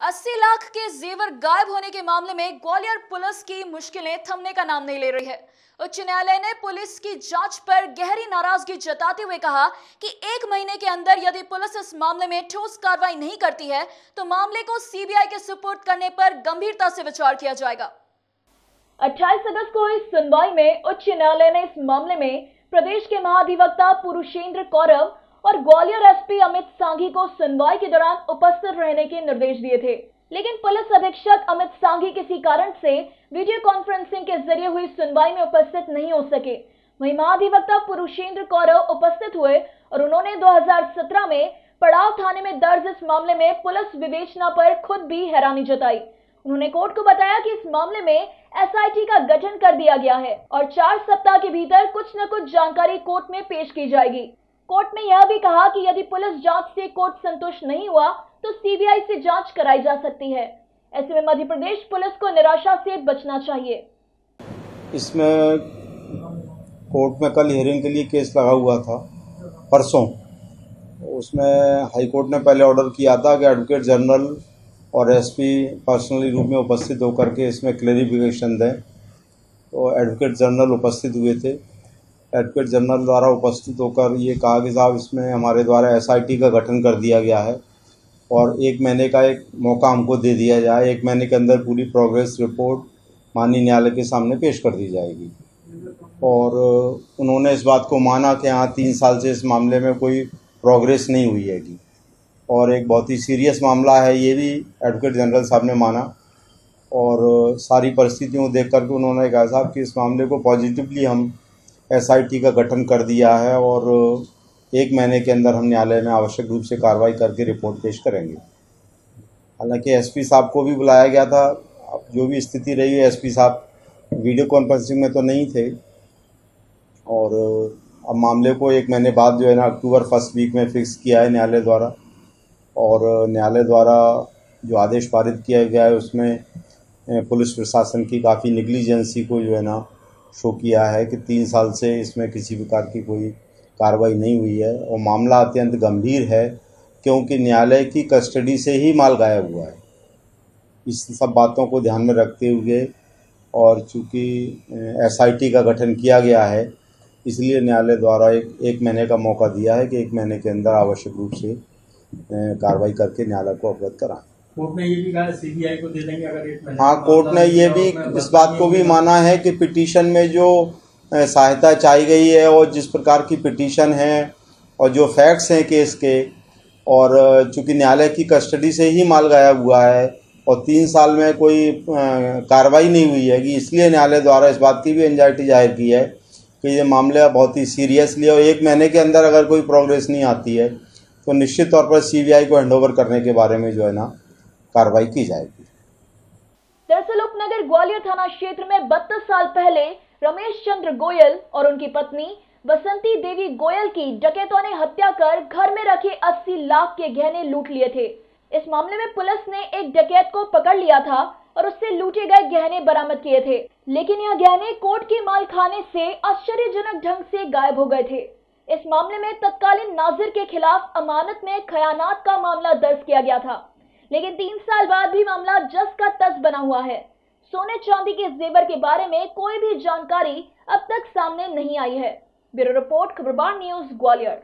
80 लाख के जेवर गायब होने के मामले में ग्वालियर पुलिस की मुश्किलें थमने का नाम नहीं ले रही है। उच्च न्यायालय ने पुलिस की जांच पर गहरी नाराजगी जताते हुए कहा कि 1 महीने के अंदर यदि पुलिस इस मामले में ठोस कार्रवाई नहीं करती है तो मामले को सीबीआई के सुपुर्द करने पर गंभीरता से विचार किया जाएगा। 28 अगस्त को हुई सुनवाई में उच्च न्यायालय ने इस मामले में प्रदेश के महाधिवक्ता पुरुषेंद्र कौरव और ग्वालियर एसपी अमित सांघी को सुनवाई के दौरान उपस्थित रहने के निर्देश दिए थे, लेकिन पुलिस अधीक्षक अमित सांघी किसी कारण से वीडियो कॉन्फ्रेंसिंग के जरिए हुई सुनवाई में उपस्थित नहीं हो सके। वहीं महाधिवक्ता पुरुषेंद्र कौरव उपस्थित हुए और उन्होंने 2017 में पड़ाव थाने में दर्ज इस मामले में पुलिस विवेचना पर खुद भी हैरानी जताई। उन्होंने कोर्ट को बताया कि इस मामले में एसआईटी का गठन कर दिया गया है और 4 सप्ताह के भीतर कुछ न कुछ जानकारी कोर्ट में पेश की जाएगी। कोर्ट ने यह भी कहा कि यदि पुलिस जांच से कोर्ट संतुष्ट नहीं हुआ तो सीबीआई से जांच कराई जा सकती है। ऐसे में मध्य प्रदेश पुलिस को निराशा से बचना चाहिए। इसमें कोर्ट में कल हियरिंग के लिए केस लगा हुआ था परसों। उसमें हाई कोर्ट ने पहले ऑर्डर किया था कि एडवोकेट जनरल और एसपी पर्सनली रूप में उपस्थित होकर के इसमें क्लेरिफिकेशन दें। तो एडवोकेट जनरल उपस्थित हुए थे। एडवोकेट जनरल द्वारा उपस्थित होकर ये कहा कि साहब इसमें हमारे द्वारा एसआईटी का गठन कर दिया गया है और 1 महीने का एक मौका हमको दे दिया जाए। 1 महीने के अंदर पूरी प्रोग्रेस रिपोर्ट माननीय न्यायालय के सामने पेश कर दी जाएगी। और उन्होंने इस बात को माना कि हाँ 3 साल से इस मामले में कोई प्रोग्रेस नहीं हुई हैगी और एक बहुत ही सीरियस मामला है, ये भी एडवोकेट जनरल साहब ने माना। और सारी परिस्थितियों को देख करके उन्होंने कहा साहब कि इस मामले को पॉजिटिवली हम एसआईटी का गठन कर दिया है और 1 महीने के अंदर हम न्यायालय में आवश्यक रूप से कार्रवाई करके रिपोर्ट पेश करेंगे। हालांकि एसपी साहब को भी बुलाया गया था। अब जो भी स्थिति रही है, एसपी साहब वीडियो कॉन्फ्रेंसिंग में तो नहीं थे और अब मामले को 1 महीने बाद जो है ना अक्टूबर फर्स्ट वीक में फिक्स किया है न्यायालय द्वारा। और न्यायालय द्वारा जो आदेश पारित किया गया है उसमें पुलिस प्रशासन की काफ़ी निग्लिजेंसी को जो है ना शो किया है कि 3 साल से इसमें किसी प्रकार की कोई कार्रवाई नहीं हुई है और मामला अत्यंत गंभीर है क्योंकि न्यायालय की कस्टडी से ही माल गायब हुआ है। इस सब बातों को ध्यान में रखते हुए और चूँकि एसआईटी का गठन किया गया है इसलिए न्यायालय द्वारा एक महीने का मौका दिया है कि 1 महीने के अंदर आवश्यक रूप से कार्रवाई करके न्यायालय को अवगत कराएं। कोर्ट ने ये भी कहा सीबीआई को दे देंगे अगर 1 महीने। हाँ, कोर्ट ने ये भी इस बात को भी माना है कि पिटीशन में जो सहायता चाही गई है और जिस प्रकार की पिटीशन है और जो फैक्ट्स हैं केस के, और चूंकि न्यायालय की कस्टडी से ही माल गायब हुआ है और 3 साल में कोई कार्रवाई नहीं हुई है, इसलिए न्यायालय द्वारा इस बात की भी एंजाइटी जाहिर की है कि ये मामला बहुत ही सीरियसली और 1 महीने के अंदर अगर कोई प्रोग्रेस नहीं आती है तो निश्चित तौर पर सीबीआई को हैंडओवर करने के बारे में जो है ना कार्रवाई की जाएगी। दरअसल उपनगर ग्वालियर थाना क्षेत्र में 32 साल पहले रमेश चंद्र गोयल और उनकी पत्नी बसंती देवी गोयल की डकैतों ने हत्या कर घर में रखे 80 लाख के गहने लूट लिए थे। इस मामले में पुलिस ने एक डकैत को पकड़ लिया था और उससे लूटे गए गहने बरामद किए थे, लेकिन यह गहने कोर्ट के मालखाने से आश्चर्यजनक ढंग से गायब हो गए थे। इस मामले में तत्कालीन नाजिर के खिलाफ अमानत में खयानात का मामला दर्ज किया गया था, लेकिन 3 साल बाद भी मामला जस का तस बना हुआ है। सोने चांदी के जेवर के बारे में कोई भी जानकारी अब तक सामने नहीं आई है। Bureau report, Khabarbar news, Gwalior.